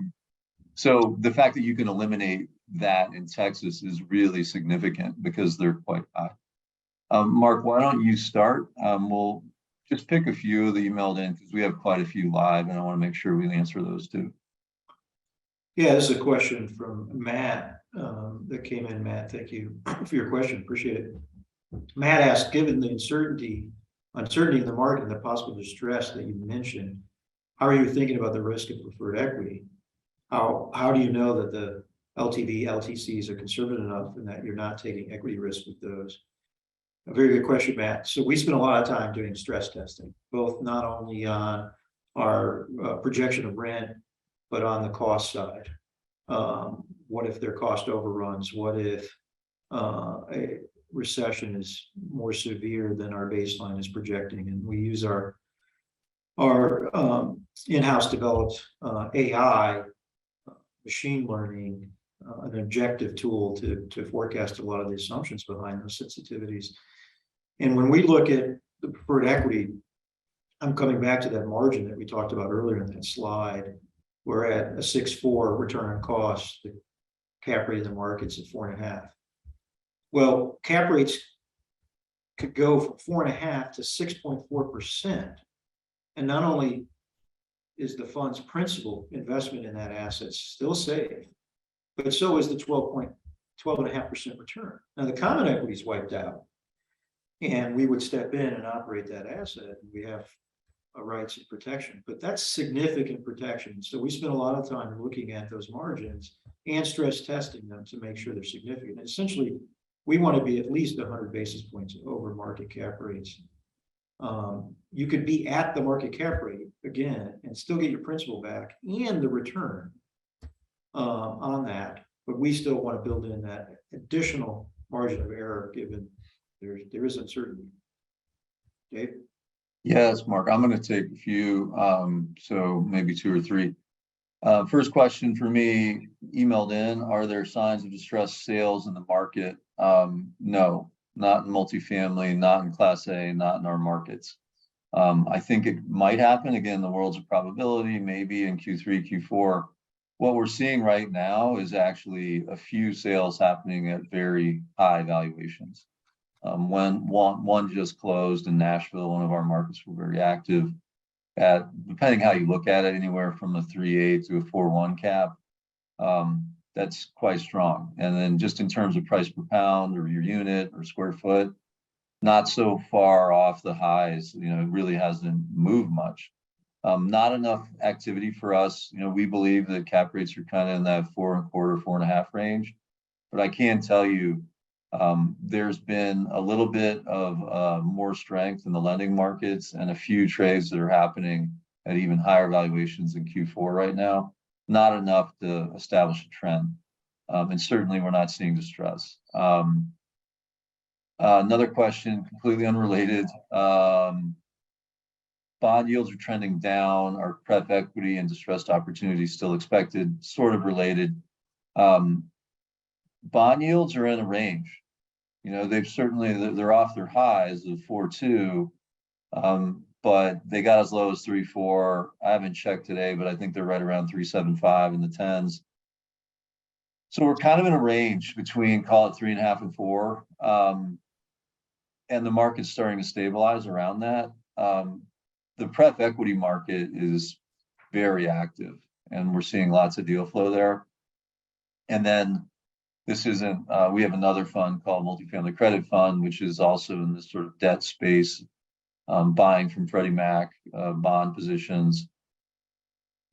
So the fact that you can eliminate that in Texas is really significant because they're quite high. Mark, why don't you start? We'll just pick a few that emailed in because we have quite a few live and I want to make sure we answer those too. Yeah, this is a question from Matt that came in. Matt, thank you for your question. Appreciate it. Matt asked, given the uncertainty in the market and the possible distress that you mentioned, how are you thinking about the risk of preferred equity? How do you know that the LTV, LTCs are conservative enough and that you're not taking equity risk with those? A very good question, Matt. So we spend a lot of time doing stress testing, both not only on our projection of rent, but on the cost side. What if their cost overruns? What if a recession is more severe than our baseline is projecting? And we use our in-house developed AI, machine learning, an objective tool to forecast a lot of the assumptions behind those sensitivities. And when we look at the preferred equity, I'm coming back to that margin that we talked about earlier in that slide. We're at a 6.4 return on cost. The cap rate in the market's at 4.5. Well, cap rates could go from 4.5 to 6.4%. And not only is the fund's principal investment in that asset still safe, but so is the 12.5% return. Now the common equity is wiped out, and we would step in and operate that asset. We have rights and protection, but that's significant protection. So we spend a lot of time looking at those margins and stress testing them to make sure they're significant. And essentially, we want to be at least 100 basis points over market cap rates. You could be at the market cap rate again and still get your principal back and the return on that, but we still want to build in that additional margin of error given there is uncertainty. Dave? Yes, Mark, I'm going to take a few, so maybe two or three. First question for me, emailed in, are there signs of distressed sales in the market? No, not in multifamily, not in Class A, not in our markets. I think it might happen again. The world's a probability, maybe in Q3, Q4. What we're seeing right now is actually a few sales happening at very high valuations. When one just closed in Nashville, one of our markets, were very active at, depending how you look at it, anywhere from a 3.8 to a 4.1 cap. That's quite strong. And then just in terms of price per pound or your unit or square foot, not so far off the highs. It really hasn't moved much. Not enough activity for us. We believe that cap rates are kind of in that 4.25, 4.5 range. But I can tell you, there's been a little bit of more strength in the lending markets and a few trades that are happening at even higher valuations in Q4 right now. Not enough to establish a trend. And certainly we're not seeing distress. Another question, completely unrelated. Bond yields are trending down. Are pref equity and distressed opportunities still expected? Sort of related. Bond yields are in a range. They've certainly, they're off their highs of 4.2, but they got as low as 3.4. I haven't checked today, but I think they're right around 3.75 in the 10s. So we're kind of in a range between, call it 3.5 and 4. And the market's starting to stabilize around that. The pref equity market is very active, and we're seeing lots of deal flow there. And then this isn't, we have another fund called Multifamily Credit Fund, which is also in this sort of debt space, buying from Freddie Mac bond positions.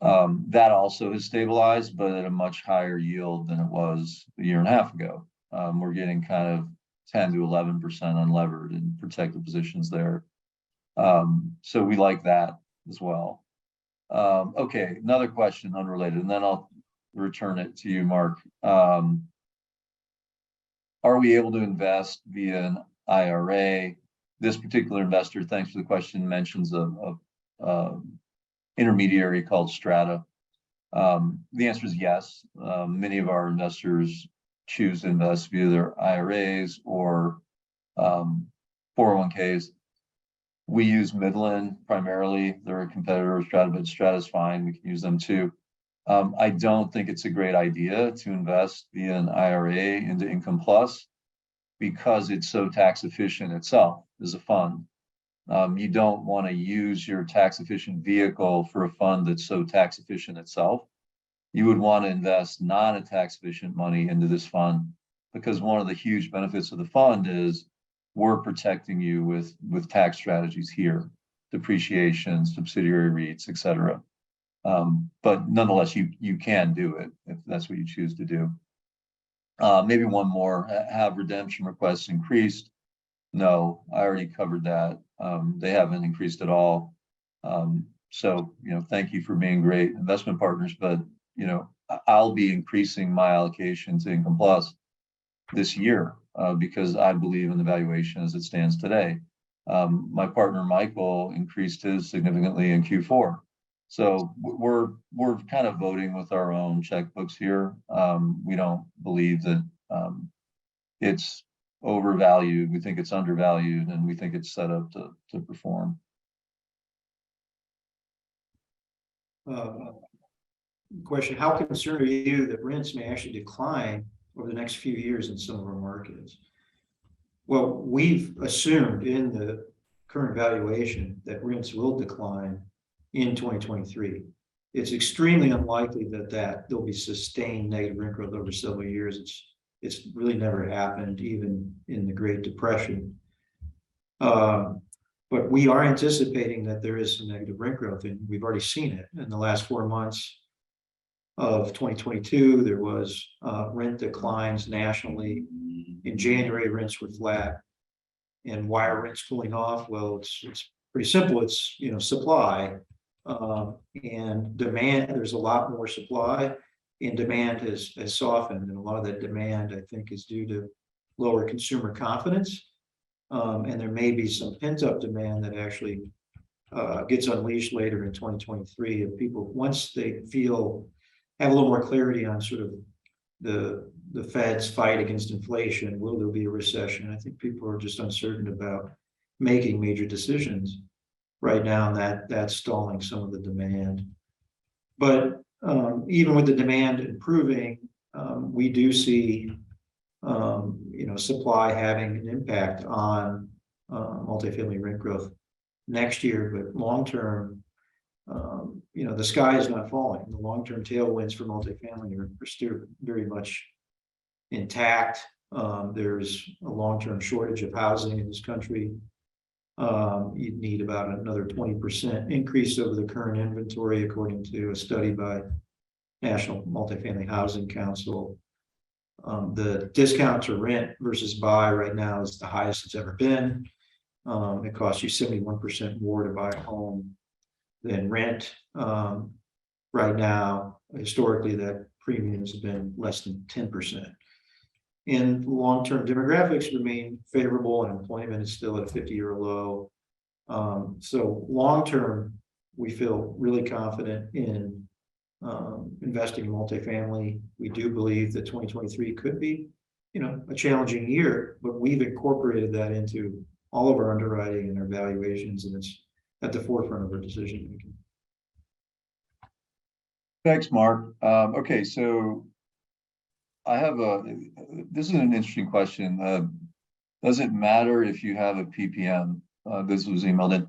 That also has stabilized, but at a much higher yield than it was a year and a half ago. We're getting kind of 10 to 11% unlevered in protected positions there. So we like that as well. Okay, another question unrelated, and then I'll return it to you, Marc. Are we able to invest via an IRA? This particular investor, thanks for the question, mentions a intermediary called Strata. The answer is yes. Many of our investors choose to invest via their IRAs or 401ks. We use Midland primarily. They're a competitor of Strata, but Strata's fine. We can use them too. I don't think it's a great idea to invest via an IRA into IncomePlus because it's so tax efficient itself as a fund. You don't want to use your tax efficient vehicle for a fund that's so tax efficient itself. You would want to invest non-tax efficient money into this fund because one of the huge benefits of the fund is we're protecting you with tax strategies here, depreciation, subsidiary REITs, et cetera. But nonetheless, you can do it if that's what you choose to do. Maybe one more. Have redemption requests increased? No, I already covered that. They haven't increased at all. So, thank you for being great investment partners, but, I'll be increasing my allocation to IncomePlus this year because I believe in the valuation as it stands today. My partner, Michael, increased his significantly in Q4. So we're kind of voting with our own checkbooks here. We don't believe that it's overvalued. We think it's undervalued, and we think it's set up to perform. Question: how concerned are you that rents may actually decline over the next few years in some of our markets? Well, we've assumed in the current valuation that rents will decline in 2023. It's extremely unlikely that there'll be sustained negative rent growth over several years. It's really never happened, even in the Great Depression. But we are anticipating that there is some negative rent growth, and we've already seen it in the last 4 months of 2022. There was rent declines nationally. In January, rents were flat. And why are rents cooling off? Well, it's pretty simple. It's supply and demand. There's a lot more supply, and demand has softened. And a lot of that demand, I think, is due to lower consumer confidence. And there may be some pent-up demand that actually gets unleashed later in 2023 of people once they have a little more clarity on sort of the Fed's fight against inflation. Will there be a recession? I think people are just uncertain about making major decisions right now, and that's stalling some of the demand. But even with the demand improving, we do see supply having an impact on multifamily rent growth next year. But long term, the sky is not falling. The long term tailwinds for multifamily are still very much intact. There's a long term shortage of housing in this country. You'd need about another 20% increase over the current inventory, according to a study by National Multifamily Housing Council. The discount to rent versus buy right now is the highest it's ever been. It costs you 71% more to buy a home than rent. Right now, historically, that premium has been less than 10%. And long-term demographics remain favorable, and employment is still at a 50-year low. So long-term, we feel really confident in investing in multifamily. We do believe that 2023 could be, a challenging year, but we've incorporated that into all of our underwriting and our valuations, and it's at the forefront of our decision making. Thanks, Mark. Okay, so this is an interesting question. Does it matter if you have a PPM? This was emailed in.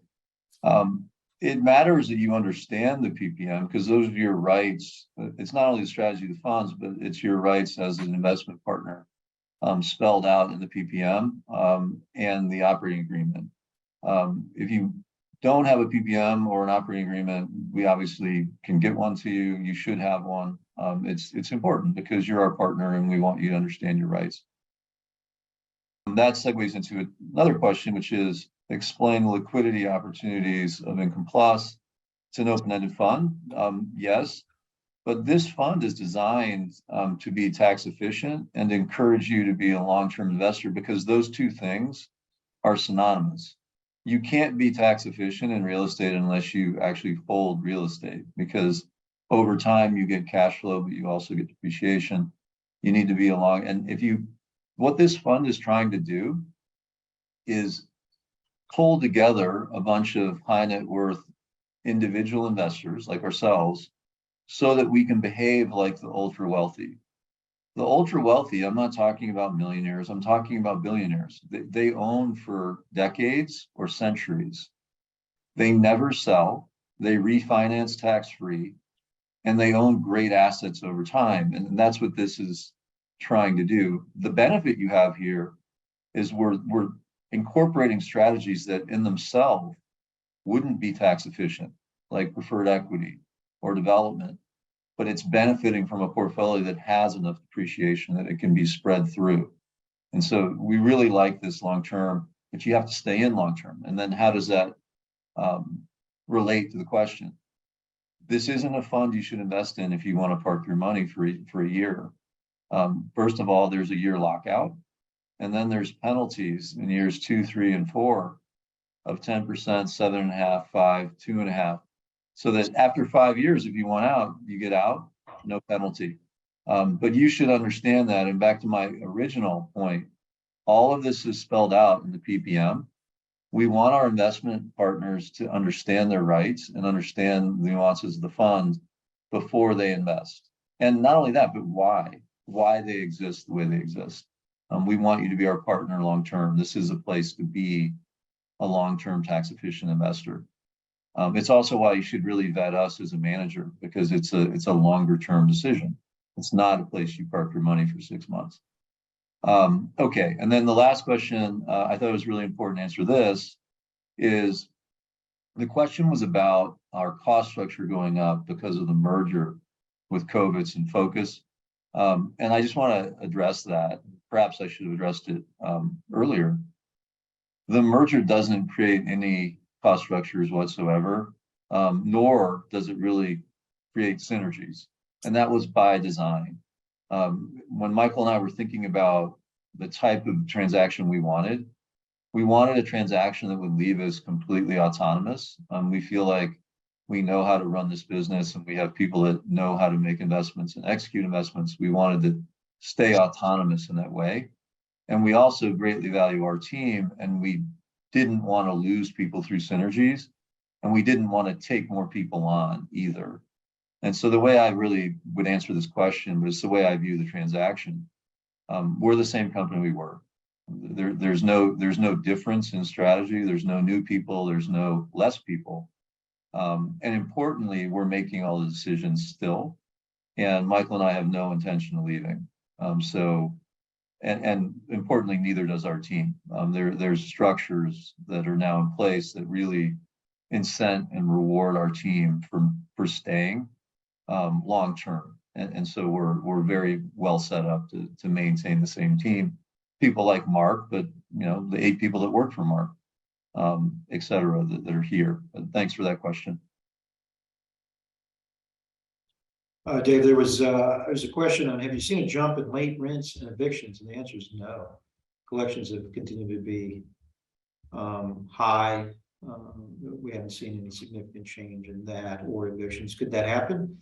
It matters that you understand the PPM, because those are your rights. It's not only the strategy of the funds, but it's your rights as an investment partner, spelled out in the PPM and the operating agreement. If you don't have a PPM or an operating agreement, we obviously can get one to you. You should have one. It's important because you're our partner and we want you to understand your rights. And that segues into another question, which is explain the liquidity opportunities of IncomePlus. It's an open-ended fund, yes, but this fund is designed to be tax efficient and encourage you to be a long-term investor, because those two things are synonymous. You can't be tax efficient in real estate unless you actually hold real estate, because over time you get cash flow, but you also get depreciation. You need to be along. And what this fund is trying to do is pull together a bunch of high net worth individual investors like ourselves so that we can behave like the ultra wealthy. The ultra wealthy, I'm not talking about millionaires, I'm talking about billionaires. They own for decades or centuries. They never sell, they refinance tax-free, and they own great assets over time. And that's what this is trying to do. The benefit you have here is we're incorporating strategies that in themselves wouldn't be tax efficient, like preferred equity or development, but it's benefiting from a portfolio that has enough depreciation that it can be spread through. And so we really like this long-term, but you have to stay in long-term. And then how does that relate to the question? This isn't a fund you should invest in if you want to park your money for a year. First of all, there's a year lockout, and then there's penalties in years 2, 3, and 4 of 10%, 7.5%, 5%, 2.5%. So that after 5 years, if you want out, you get out, no penalty. But you should understand that. And back to my original point, all of this is spelled out in the PPM. We want our investment partners to understand their rights and understand the nuances of the fund before they invest. And not only that, but why they exist the way they exist. We want you to be our partner long-term. This is a place to be a long-term tax-efficient investor. It's also why you should really vet us as a manager, because it's a longer-term decision. It's not a place you park your money for 6 months. Okay, and then the last question, I thought it was really important to answer this, is the question was about our cost structure going up because of the merger with Kovitz and Focus. And I just want to address that. Perhaps I should have addressed it earlier. The merger doesn't create any cost structures whatsoever, nor does it really create synergies. And that was by design. When Michael and I were thinking about the type of transaction we wanted a transaction that would leave us completely autonomous. We feel like we know how to run this business and we have people that know how to make investments and execute investments. We wanted stay autonomous in that way. And we also greatly value our team, and we didn't want to lose people through synergies, and we didn't want to take more people on either. And so the way I really would answer this question was the way I view the transaction. We're the same company we were. There's no difference in strategy. There's no new people. There's no less people. And importantly, we're making all the decisions still. And Michael and I have no intention of leaving. And importantly, neither does our team. There's structures that are now in place that really incent and reward our team for staying long term. And so we're very well set up to maintain the same team. People like Marc, but the 8 people that work for Marc, et cetera, that are here. But thanks for that question. Dave, there's a question on, have you seen a jump in late rents and evictions? And the answer is no. Collections have continued to be high. We haven't seen any significant change in that or evictions. Could that happen?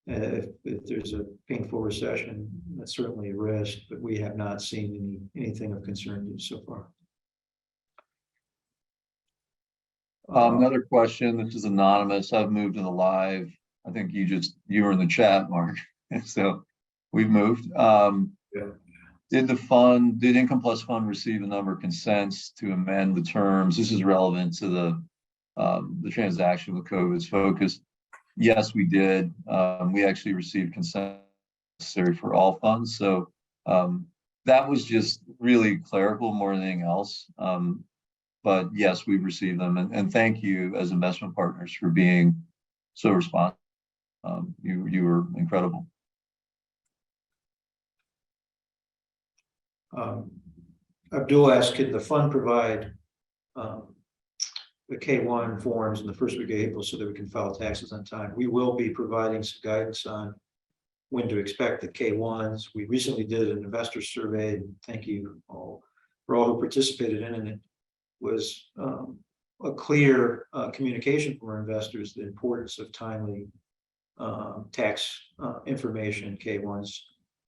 If there's a painful recession, that's certainly a risk, but we have not seen anything of concern so far. Another question, this is anonymous. I've moved to the live. I think you were in the chat, Marc. So we've moved. Yeah. Did IncomePlus Fund receive a number of consents to amend the terms? This is relevant to the transaction with COVID's focus. Yes, we did. We actually received consent necessary for all funds. So that was just really clerical more than anything else. But yes, we've received them. And thank you as investment partners for being so responsive. You were incredible. Abdul asked, could the fund provide the K-1 forms in the first week of April so that we can file taxes on time? We will be providing some guidance on when to expect the K-1s. We recently did an investor survey. Thank you all for all who participated in it. And it was a clear communication from our investors, the importance of timely tax information, K-1s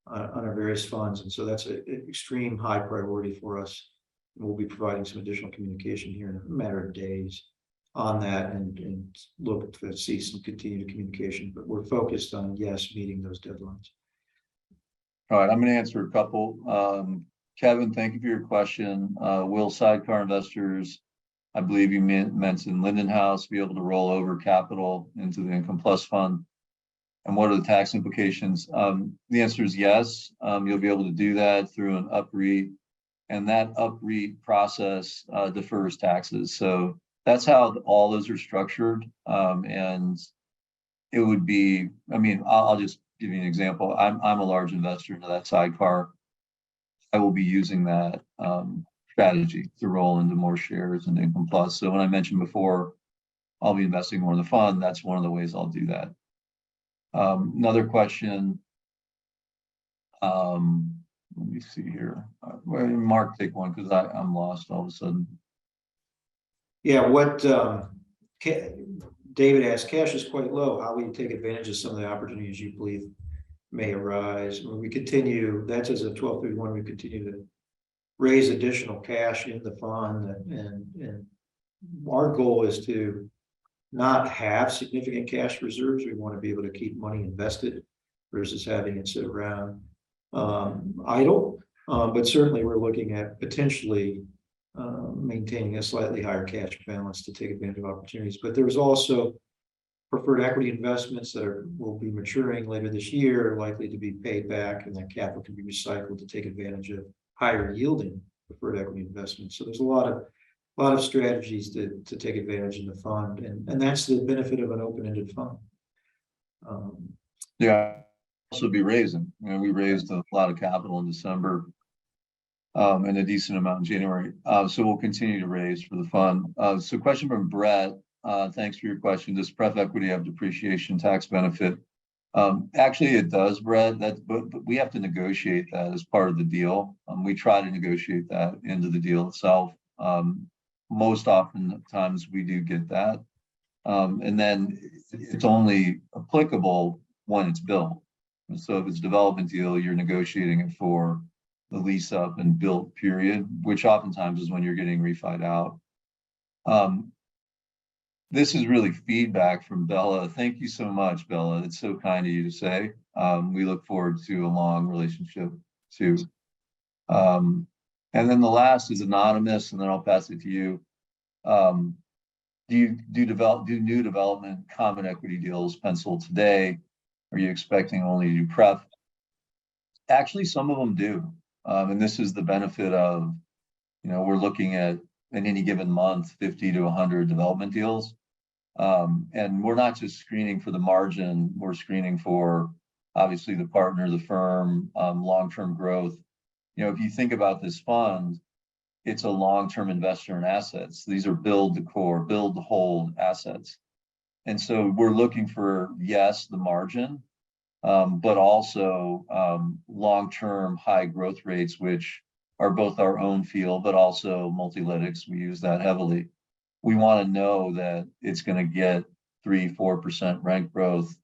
on our various funds. And so that's an extreme high priority for us. And we'll be providing some additional communication here in a matter of days on that and look to see some continued communication. But we're focused on, yes, meeting those deadlines. All right, I'm going to answer a couple. Kevin, thank you for your question. Will sidecar investors, I believe you mentioned Linden House, be able to roll over capital into the IncomePlus Fund? And what are the tax implications? The answer is yes. You'll be able to do that through an UPREIT, and that UPREIT process defers taxes. So that's how all those are structured. And it would be, I'll just give you an example. I'm a large investor into that sidecar. I will be using that strategy to roll into more shares in IncomePlus. So when I mentioned before, I'll be investing more in the fund. That's one of the ways I'll do that. Another question. Let me see here. Marc, take one because I'm lost all of a sudden. Yeah, what David asked, cash is quite low. How will you take advantage of some of the opportunities you believe may arise? When we continue, that's as of 12/31, we continue to raise additional cash in the fund. And our goal is to not have significant cash reserves. We want to be able to keep money invested versus having it sit around idle. But certainly we're looking at potentially maintaining a slightly higher cash balance to take advantage of opportunities. But there's also preferred equity investments that will be maturing later this year, likely to be paid back, and that capital can be recycled to take advantage of higher yielding preferred equity investments. So there's a lot of strategies to take advantage in the fund, and that's the benefit of an open-ended fund. Yeah, also be raising. We raised a lot of capital in December, and a decent amount in January. So we'll continue to raise for the fund. So question from Brett. Thanks for your question. Does pref equity have depreciation tax benefit? Actually, it does, Brett. But we have to negotiate that as part of the deal. We try to negotiate that into the deal itself. Most often times we do get that. And then it's only applicable when it's built. So if it's a development deal, you're negotiating it for the lease up and build period, which oftentimes is when you're getting refied out. This is really feedback from Bella. Thank you so much, Bella. It's so kind of you to say. We look forward to a long relationship too. And then the last is anonymous, and then I'll pass it to you. Do you do new development common equity deals pencil today? Are you expecting only to do pref? Actually, some of them do. And this is the benefit of, we're looking at in any given month, 50 to 100 development deals. And we're not just screening for the margin, we're screening for obviously the partner, the firm, long-term growth. If you think about this fund, it's a long-term investor in assets. These are build to core, build to hold assets. And so we're looking for, yes, the margin, but also long-term high growth rates, which are both our own field, but also multilytics. We use that heavily. We want to know that it's going to get 3-4% rent growth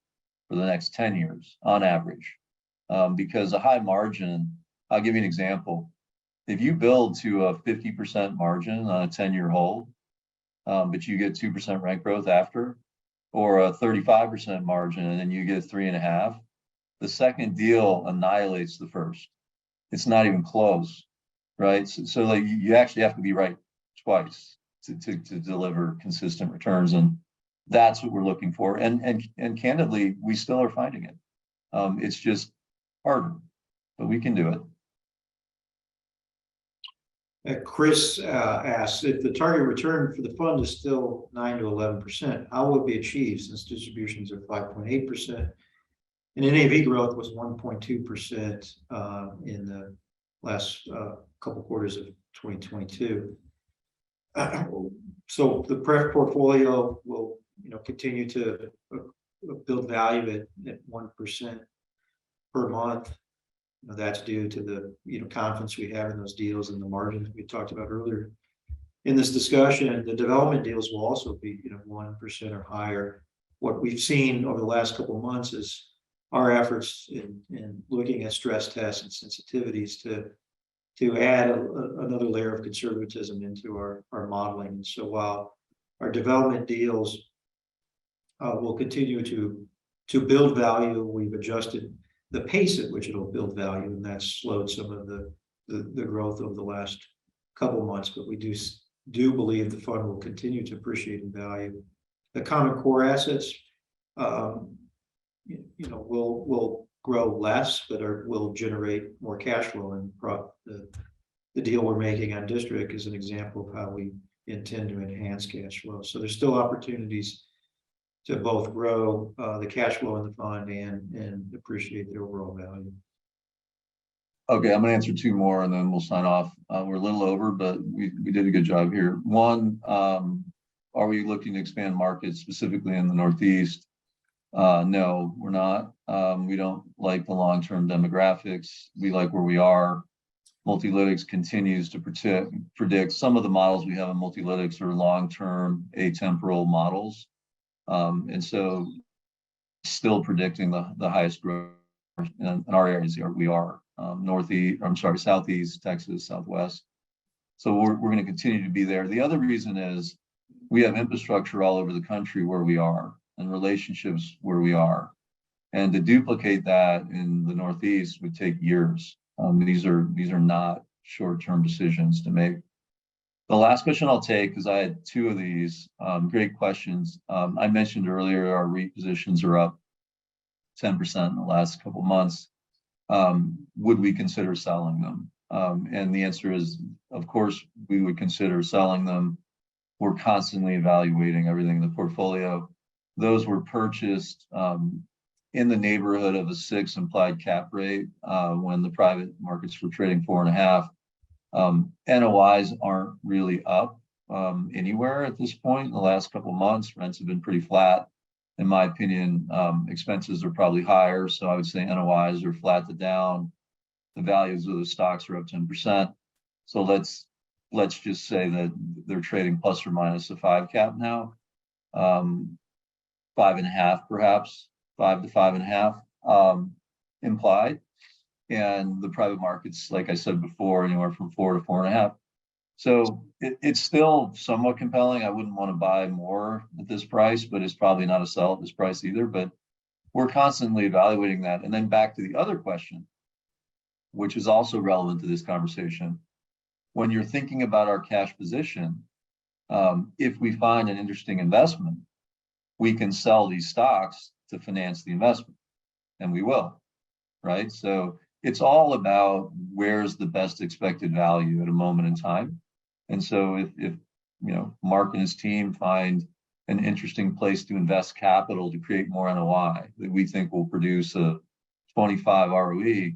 for the next 10 years on average. Because a high margin, I'll give you an example. If you build to a 50% margin on a 10-year hold, but you get 2% rent growth after, or a 35% margin, and then you get 3.5%, the second deal annihilates the first. It's not even close, right? So like you actually have to be right twice to deliver consistent returns, and that's what we're looking for. And candidly, we still are finding it. It's just harder, but we can do it. Chris asks, if the target return for the fund is still 9 to 11%, how will it be achieved since distributions are 5.8%? And NAV growth was 1.2% in the last couple quarters of 2022. So the pref portfolio will, continue to build value at 1% per month. That's due to the confidence we have in those deals and the margins we talked about earlier in this discussion. The development deals will also be 1% or higher. What we've seen over the last couple of months is our efforts in looking at stress tests and sensitivities to add another layer of conservatism into our modeling. And so while our development deals will continue to build value, we've adjusted the pace at which it'll build value, and that's slowed some of the growth over the last couple of months. But we do believe the fund will continue to appreciate in value. The common core assets, will grow less, but will generate more cash flow. And the deal we're making on District is an example of how we intend to enhance cash flow. So there's still opportunities to both grow the cash flow in the fund and appreciate the overall value. Okay, I'm gonna answer two more and then we'll sign off. We're a little over, but we did a good job here. One, are we looking to expand markets specifically in the Northeast? No, we're not. We don't like the long-term demographics. We like where we are. Multilytics continues to predict. Some of the models we have in Multilytics are long-term atemporal models. And so still predicting the highest growth in our areas. We are Southeast Texas, Southwest. So we're going to continue to be there. The other reason is we have infrastructure all over the country where we are and relationships where we are. And to duplicate that in the Northeast would take years. These are not short-term decisions to make. The last question I'll take, because I had two of these, great questions. I mentioned earlier our REIT positions are up 10% in the last couple of months. Would we consider selling them? And the answer is, of course, we would consider selling them. We're constantly evaluating everything in the portfolio. Those were purchased in the neighborhood of a 6 implied cap rate when the private markets were trading 4.5. NOIs aren't really up anywhere at this point. In the last couple of months, rents have been pretty flat. In my opinion, expenses are probably higher. So I would say NOIs are flat to down. The values of the stocks are up 10%. So let's just say that they're trading plus or minus a 5 cap now. 5.5 perhaps, 5 to 5.5. implied. And the private markets, like I said before, anywhere from 4 to 4.5. So it's still somewhat compelling. I wouldn't want to buy more at this price, but it's probably not a sell at this price either. But we're constantly evaluating that. And then back to the other question, which is also relevant to this conversation. When you're thinking about our cash position, if we find an interesting investment, we can sell these stocks to finance the investment, and we will, right? So it's all about where's the best expected value at a moment in time. And so if Marc and his team find an interesting place to invest capital to create more NOI that we think will produce a 25 ROE,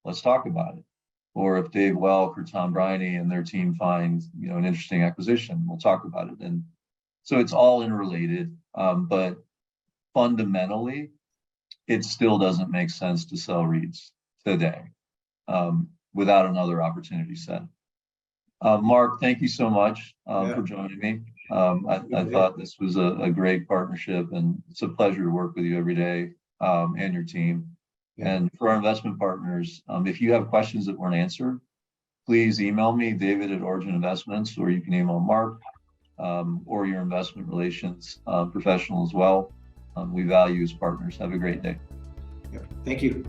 let's talk about it. Or if Dave Welk or Tom Briney and their team find an interesting acquisition, we'll talk about it. And so it's all interrelated, but fundamentally, it still doesn't make sense to sell REITs today without another opportunity set. Marc, thank you so much for joining me. I thought this was a great partnership, and it's a pleasure to work with you every day and your team. Yeah. And for our investment partners, if you have questions that weren't answered, please email me, David at Origin Investments, or you can email Marc or your investment relations professional as well. We value as partners. Have a great day. Yep. Thank you.